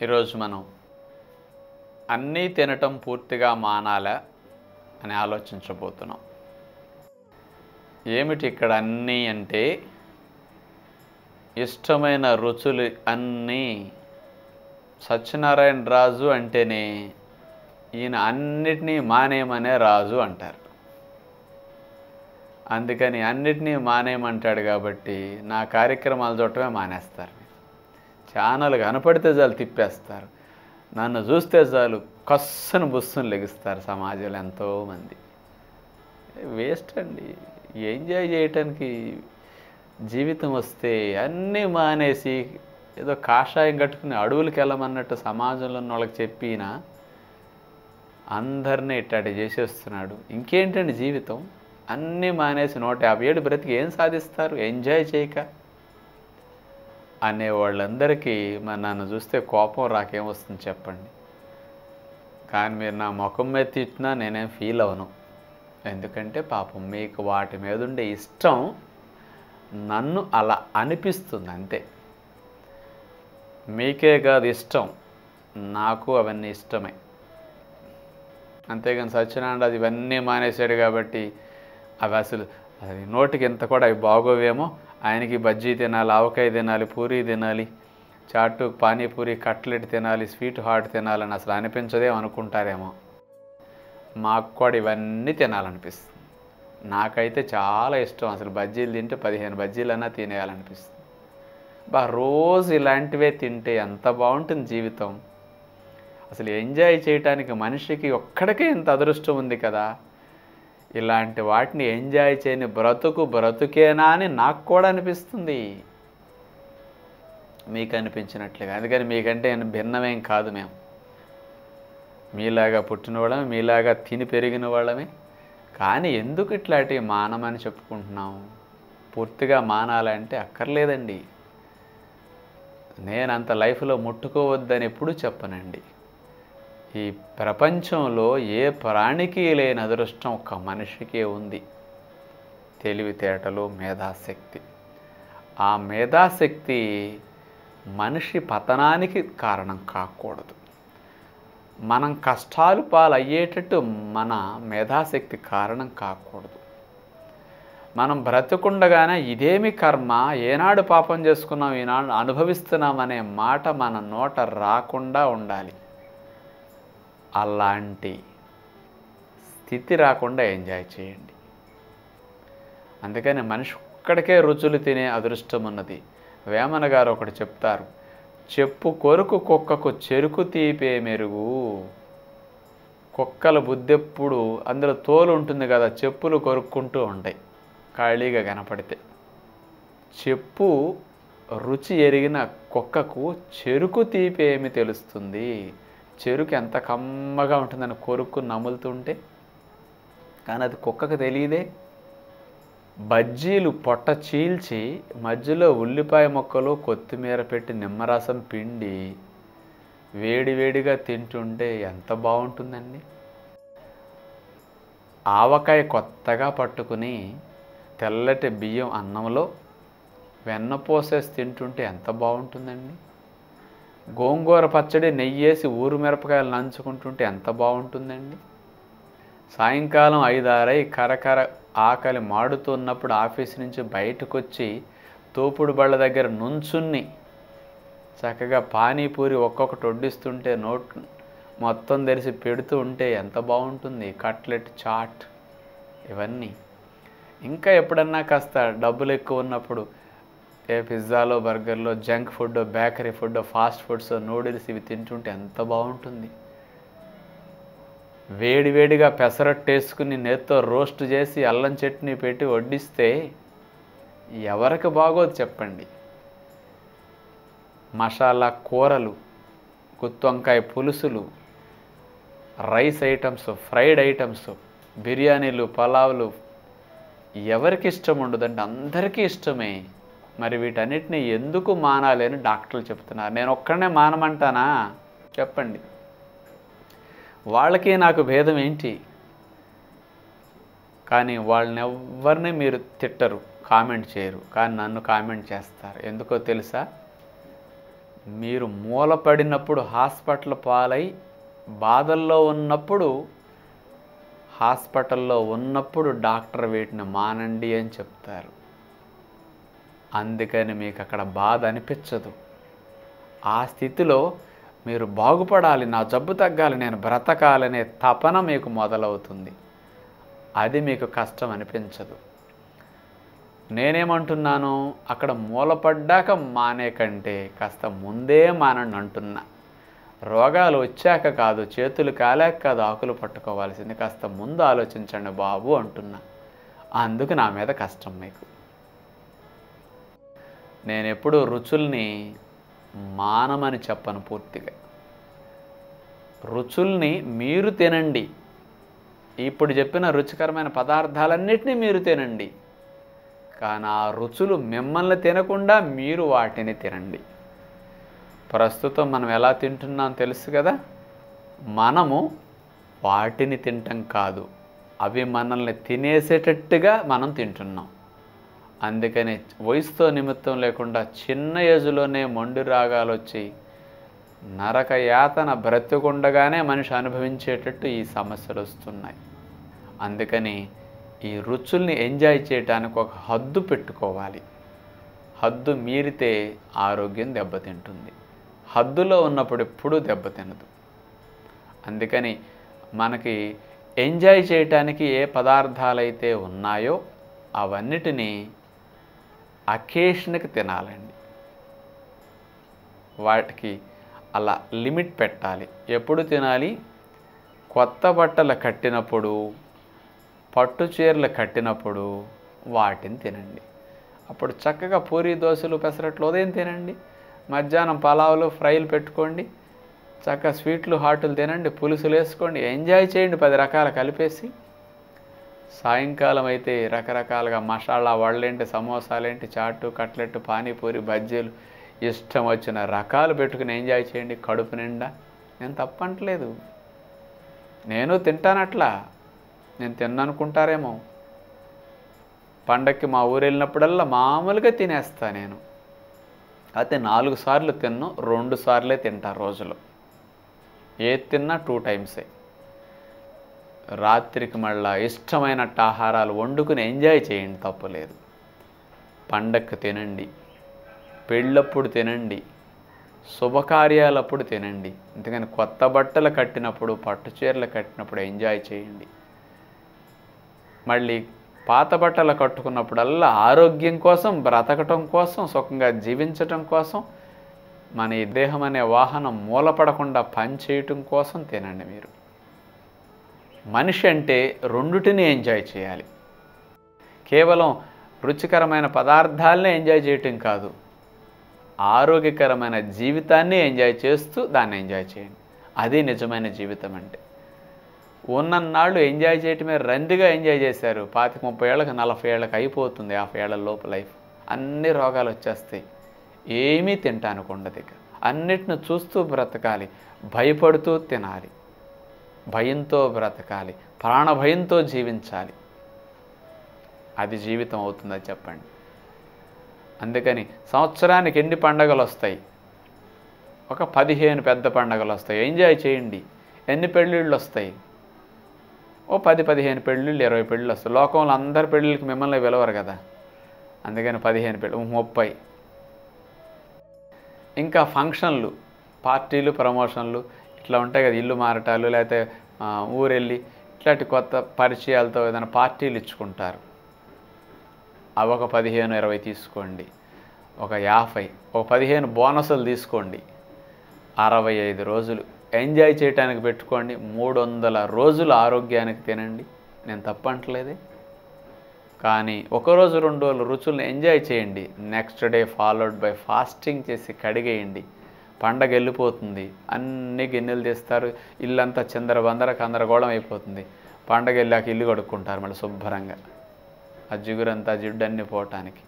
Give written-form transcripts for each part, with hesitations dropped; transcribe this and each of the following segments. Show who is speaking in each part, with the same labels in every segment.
Speaker 1: ఈరోజు మనం అన్నీ తినటం పూర్తిగా మానాలా అని ఆలోచించబోతున్నాం. ఏమిటి ఇక్కడ అన్నీ అంటే ఇష్టమైన రుచులు అన్నీ. సత్యనారాయణ రాజు అంటేనే ఈయన అన్నిటినీ మానేయమనే రాజు అంటారు. అందుకని అన్నిటినీ మానేయమంటాడు కాబట్టి నా కార్యక్రమాలు చూడటమే మానేస్తారు. ఛానల్ కనపడితే చాలు తిప్పేస్తారు. నన్ను చూస్తే చాలు కస్సను బుస్సును లెగిస్తారు సమాజంలో ఎంతోమంది. వేస్ట్ అండి. ఎంజాయ్ చేయటానికి జీవితం వస్తే అన్నీ మానేసి ఏదో కాషాయం కట్టుకుని అడవులకి వెళ్ళమన్నట్టు సమాజంలో ఉన్న వాళ్ళకి చెప్పినా అందరినీ ఇట్టాటి చేసేస్తున్నాడు. ఇంకేంటండి జీవితం? అన్నీ మానేసి 150 ఏళ్ళు బ్రతికి ఏం సాధిస్తారు ఎంజాయ్ చేయక? అనేవాళ్ళందరికీ మరి నన్ను చూస్తే కోపం రాకేమొస్తుంది చెప్పండి. కానీ మీరు నా ముఖం మీద తిట్టినా నేనేం ఫీల్ అవను. ఎందుకంటే పాపం మీకు వాటి మీద ఉండే ఇష్టం నన్ను అలా అనిపిస్తుంది అంతే. మీకే కాదు ఇష్టం, నాకు అవన్నీ ఇష్టమే. అంతేగాని సత్యనారాయణ అది ఇవన్నీ మానేశాడు కాబట్టి అవి అసలు అది నోటికి ఎంత కూడా అవి బాగోవేమో. ఆయనకి బజ్జీ తినాలి, ఆవకాయ తినాలి, పూరీ తినాలి, చాటు పానీపూరి కట్లెట్ తినాలి, స్వీట్ హాట్ తినాలని అసలు అనిపించదేమో అనుకుంటారేమో. మాకు కూడా ఇవన్నీ తినాలనిపిస్తుంది. నాకైతే చాలా ఇష్టం. అసలు బజ్జీలు తింటే 15 బజ్జీలన్నా తినేయాలనిపిస్తుంది. రోజు ఇలాంటివే తింటే ఎంత బాగుంటుంది జీవితం. అసలు ఎంజాయ్ చేయటానికి మనిషికి ఒక్కడికే ఇంత అదృష్టం ఉంది కదా. ఇలాంటి వాటిని ఎంజాయ్ చేయని బ్రతుకేనా అని నాకు కూడా అనిపిస్తుంది, మీకు అనిపించినట్లుగా. అందుకని మీకంటే భిన్నమేం కాదు. మేము మీలాగా పుట్టిన వాళ్ళమే, మీలాగా తిని పెరిగిన వాళ్ళమే. కానీ ఎందుకు ఇట్లాంటివి మానమని చెప్పుకుంటున్నాం? పూర్తిగా మానాలంటే అక్కర్లేదండి. నేను అంత లైఫ్లో ముట్టుకోవద్దని ఎప్పుడూ చెప్పనండి. ఈ ప్రపంచంలో ఏ ప్రాణికి లేని అదృష్టం ఒక్క మనిషికే ఉంది. తెలివితేటలు, మేధాశక్తి. ఆ మేధాశక్తి మనిషి పతనానికి కారణం కాకూడదు. మనం కష్టాలు పాలయ్యేటట్టు మన మేధాశక్తి కారణం కాకూడదు. మనం బ్రతుకుండగానే ఇదేమి కర్మ, ఏనాడు పాపం చేసుకున్నాం, ఈనాడు అనుభవిస్తున్నామనే మాట మన నోట రాకుండా ఉండాలి. అలాంటి స్థితి రాకుండా ఎంజాయ్ చేయండి. అందుకని మనిషి ఒక్కడికే రుచులు తినే అదృష్టం ఉన్నది. వేమన గారు ఒకటి చెప్తారు, చెప్పు కొరుకు కుక్కకు చెరుకు తీపే మెరుగు. కుక్కల బుద్ధెప్పుడు అందులో తోలు ఉంటుంది కదా, చెప్పులు కొరుక్కుంటూ ఉంటాయి ఖాళీగా కనపడితే. చెప్పు రుచి ఎరిగిన కుక్కకు చెరుకు తీపి ఏమి తెలుస్తుంది? చెరుకు ఎంత కమ్మగా ఉంటుందని కొరుక్కు నములుతుంటే. కానీ అది కుక్కకు తెలియదే. బజ్జీలు పొట్ట చీల్చి మధ్యలో ఉల్లిపాయ ముక్కలు, కొత్తిమీర పెట్టి నిమ్మరసం పిండి వేడివేడిగా తింటుంటే ఎంత బాగుంటుందండి. ఆవకాయ కొత్తగా పట్టుకుని తెల్లటి బియ్యం అన్నంలో వెన్న పోసేసి తింటుంటే ఎంత బాగుంటుందండి. గోంగూర పచ్చడి నెయ్యేసి ఊరు మిరపకాయలు నంచుకుంటుంటే ఎంత బాగుంటుందండి. సాయంకాలం 5-6 కరకర ఆకలి మాడుతున్నప్పుడు ఆఫీస్ నుంచి బయటకు వచ్చి తోపుడు బళ్ళ దగ్గర నుంచుని చక్కగా పానీపూరి ఒక్కొక్కటి వడ్డిస్తుంటే నోట్ మొత్తం తెరిచి పెడుతూ ఉంటే ఎంత బాగుంటుంది. కట్లెట్, చాట్ ఇవన్నీ. ఇంకా ఎప్పుడన్నా కాస్త డబ్బులు ఎక్కువ ఉన్నప్పుడు పిజ్జాలో, బర్గర్లో, junk food, bakery food, fast foods, noodles ఇవి తింటుంటే ఎంత బాగుంటుంది. వేడివేడిగా పెసరట్టు వేసుకుని నేతితో రోస్ట్ చేసి అల్లం చట్నీ పెట్టి వడ్డిస్తే ఎవరికి బాగోదు చెప్పండి. మసాలా కూరలు, గుత్తొంకాయ పులుసులు, రైస్ ఐటమ్స్, ఫ్రైడ్ ఐటమ్స్, బిర్యానీలు, పలావులు ఎవరికి ఇష్టం ఉండదండి? అందరికీ ఇష్టమే. మరి వీటన్నిటిని ఎందుకు మానాలి అని డాక్టర్లు చెప్తున్నారు. నేను ఒక్కడనే మానమంటానా చెప్పండి? వాళ్ళకి నాకు భేదం ఏంటి? కానీ వాళ్ళని ఎవరిని మీరు తిట్టరు, కామెంట్ చేయరు. కానీ నన్ను కామెంట్ చేస్తారు. ఎందుకో తెలుసా? మీరు మూలపడినప్పుడు హాస్పిటల్ పాలై బాధల్లో ఉన్నప్పుడు హాస్పిటల్లో ఉన్నప్పుడు డాక్టర్ వీటిని మానండి అని చెప్తారు. అందుకని మీకు అక్కడ బాధ అనిపించదు. ఆ స్థితిలో మీరు బాగుపడాలి, నా జబ్బు తగ్గాలి, నేను బ్రతకాలనే తపన మీకు మొదలవుతుంది. అది మీకు కష్టం అనిపించదు. నేనేమంటున్నాను, అక్కడ మూలపడ్డాక మానే కంటే కాస్త ముందే మానండి అంటున్నా. రోగాలు వచ్చాక కాదు, చేతులు కాలేక కాదు ఆకులు పట్టుకోవాల్సింది, కాస్త ముందు ఆలోచించండి బాబు అంటున్నా. అందుకు నా మీద కష్టం మీకు. నేను ఎప్పుడూ రుచుల్ని మానమని చెప్పను పూర్తిగా. రుచుల్ని మీరు తినండి. ఇప్పుడు చెప్పిన రుచికరమైన పదార్థాలన్నిటినీ మీరు తినండి. కానీ ఆ రుచులు మిమ్మల్ని తినకుండా మీరు వాటిని తినండి. ప్రస్తుతం మనం ఎలా తింటున్నాం తెలుసు కదా. మనము వాటిని తింటాం కాదు, అవి మనల్ని తినేసేటట్టుగా మనం తింటున్నాం. అందుకని వయసుతో నిమిత్తం లేకుండా చిన్న ఏజ్లోనే మొండి రాగాలు వచ్చి నరక యాతన బ్రతికుండగానే మనిషి అనుభవించేటట్టు ఈ సమస్యలు వస్తున్నాయి. అందుకని ఈ రుచుల్ని ఎంజాయ్ చేయడానికి ఒక హద్దు పెట్టుకోవాలి. హద్దు మీరితే ఆరోగ్యం దెబ్బతింటుంది. హద్దులో ఉన్నప్పుడు ఎప్పుడూ దెబ్బతినదు. అందుకని మనకి ఎంజాయ్ చేయటానికి ఏ పదార్థాలైతే ఉన్నాయో అవన్నిటినీ అకేషన్కి తినాలండి. వాటికి అలా లిమిట్ పెట్టాలి. ఎప్పుడు తినాలి? కొత్త బట్టలు కట్టినప్పుడు, పట్టు చీరలు కట్టినప్పుడు వాటిని తినండి. అప్పుడు చక్కగా పూరీ దోశలు పెసరట్లు ఉదయం తినండి. మధ్యాహ్నం పలావులు ఫ్రైలు పెట్టుకోండి. చక్కగా స్వీట్లు హాటులు తినండి. పులుసులు వేసుకోండి. ఎంజాయ్ చేయండి 10 రకాలు కలిపేసి. సాయంకాలం అయితే రకరకాలుగా మసాలా వడలేంటి, సమోసాలేంటి, చాటు, కట్లెట్, పానీపూరి, బజ్జీలు ఇష్టం వచ్చిన రకాలు పెట్టుకుని ఎంజాయ్ చేయండి కడుపు నిండా. నేను తప్పంటలేదు, నేను తింటానట్లా. నేను తిన్ననుకుంటారేమో. పండక్కి మా ఊరు వెళ్ళినప్పుడల్లా మామూలుగా తినేస్తా నేను. అయితే 4 సార్లు తిన్ను, 2 సార్లే తింటా రోజులో. ఏది తిన్నా 2 టైమ్సే. రాత్రికి మళ్ళా ఇష్టమైనట్టు ఆహారాలు వండుకుని ఎంజాయ్ చేయండి, తప్పులేదు. పండక్కి తినండి, పెళ్ళప్పుడు తినండి, శుభకార్యాలప్పుడు తినండి. అందుకని కొత్త బట్టలు కట్టినప్పుడు, పట్టు చీరలు కట్టినప్పుడు ఎంజాయ్ చేయండి. మళ్ళీ పాత బట్టలు కట్టుకున్నప్పుడల్లా ఆరోగ్యం కోసం, బ్రతకటం కోసం, సుఖంగా జీవించటం కోసం, మన ఈ దేహం అనే వాహనం మూలపడకుండా పనిచేయటం కోసం తినండి మీరు. మనిషి అంటే రెండుటిని ఎంజాయ్ చేయాలి. కేవలం రుచికరమైన పదార్థాలనే ఎంజాయ్ చేయటం కాదు, ఆరోగ్యకరమైన జీవితాన్ని ఎంజాయ్ చేస్తూ దాన్ని ఎంజాయ్ చేయండి. అది నిజమైన జీవితం అంటే. ఉన్నన్నాళ్ళు ఎంజాయ్ చేయటమే రందిగా ఎంజాయ్ చేశారు. 25-30 ఏళ్ళకి 40 ఏళ్ళకి అయిపోతుంది, 50 ఏళ్ల లోపు లైఫ్. అన్ని రోగాలు వచ్చేస్తాయి. ఏమీ తినటానికి ఉండదు. ఇక అన్నిటిని చూస్తూ బ్రతకాలి, భయపడుతూ తినాలి, భయంతో బ్రతకాలి, ప్రాణభయంతో జీవించాలి. అది జీవితం అవుతుందా చెప్పండి? అందుకని సంవత్సరానికి ఎన్ని పండగలు వస్తాయి? ఒక 15 పెద్ద పండగలు వస్తాయి. ఎంజాయ్ చేయండి. ఎన్ని పెళ్ళిళ్ళు వస్తాయి? ఓ 10-15 పెళ్ళిళ్ళు, 20 పెళ్ళిళ్ళు వస్తాయి. లోకంలో అందరి పెళ్ళిళ్ళకి మిమ్మల్ని పిలవరు కదా. అందుకని 15 పెళ్ళి, 30. ఇంకా ఫంక్షన్లు, పార్టీలు, ప్రమోషన్లు ఇట్లా ఉంటాయి కదా. ఇల్లు మారటాలు, లేకపోతే ఊరెళ్ళి ఇట్లాంటి కొత్త పరిచయాలతో ఏదైనా పార్టీలు ఇచ్చుకుంటారు. అవి ఒక 15-20 తీసుకోండి. ఒక 50, ఒక 15 బోనసులు తీసుకోండి. 65 రోజులు ఎంజాయ్ చేయడానికి పెట్టుకోండి. 300 రోజులు ఆరోగ్యానికి తినండి. నేను తప్పంటలేదే. కానీ ఒకరోజు 2 రోజులు రుచులను ఎంజాయ్ చేయండి. Next day followed by fasting చేసి కడిగేయండి. పండగ వెళ్ళిపోతుంది. అన్ని గిన్నెలు తీస్తారు, ఇల్లంతా చిందరబందర గందరగోళం అయిపోతుంది. పండగ వెళ్ళాక ఇల్లు కడుక్కుంటారు మళ్ళీ శుభ్రంగా, ఆ జిగురంతా జిడ్డన్ని పోవటానికి.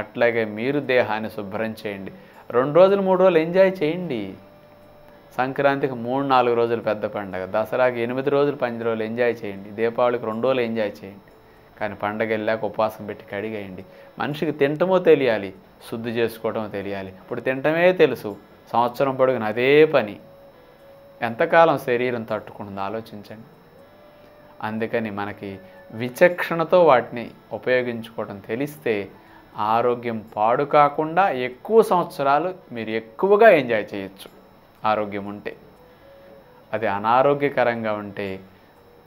Speaker 1: అట్లాగే మీరు దేహాన్ని శుభ్రం చేయండి. 2 రోజులు 3 రోజులు ఎంజాయ్ చేయండి. సంక్రాంతికి 3-4 రోజులు పెద్ద పండగ, దసరాకి 8 రోజులు 10 రోజులు ఎంజాయ్ చేయండి, దీపావళికి 2 రోజులు ఎంజాయ్ చేయండి. కానీ పండగ వెళ్ళాక ఉపవాసం పెట్టి కడిగేయండి. మనిషికి తినటమో తెలియాలి, శుద్ధి చేసుకోవటమో తెలియాలి. ఇప్పుడు తినటమే తెలుసు, సంవత్సరం పొడుగున అదే పని ఎంతకాలం శరీరం తట్టుకుంటుందో ఆలోచించండి. అందుకని మనకి విచక్షణతో వాటిని ఉపయోగించుకోవడం తెలిస్తే ఆరోగ్యం పాడు కాకుండా ఎక్కువ సంవత్సరాలు మీరు ఎక్కువగా ఎంజాయ్ చేయొచ్చు. ఆరోగ్యం ఉంటే. అది అనారోగ్యకరంగా ఉంటే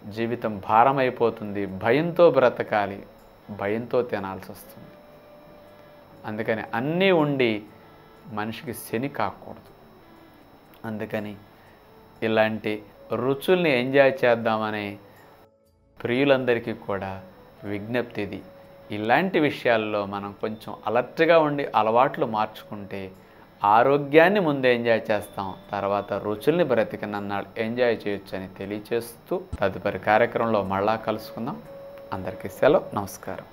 Speaker 1: జీవితం భారమైపోతుంది, భయంతో బ్రతకాలి, భయంతో తినాల్సి వస్తుంది. అందుకని అన్నీ ఉండి మనిషికి శని కాకూడదు. అందుకని ఇలాంటి రుచుల్ని ఎంజాయ్ చేద్దామనే ప్రియులందరికీ కూడా విజ్ఞప్తి ఇది. ఇలాంటి విషయాల్లో మనం కొంచెం అలర్ట్గా ఉండి అలవాట్లు మార్చుకుంటే ఆరోగ్యాన్ని ముందు ఎంజాయ్ చేస్తాం, తర్వాత రుచుల్ని బ్రతికినన్నాళ్ళు ఎంజాయ్ చేయొచ్చు అని తెలియచేస్తూ తదుపరి కార్యక్రమంలో మళ్ళా కలుసుకుందాం. అందరికీ సెలవు. నమస్కారం.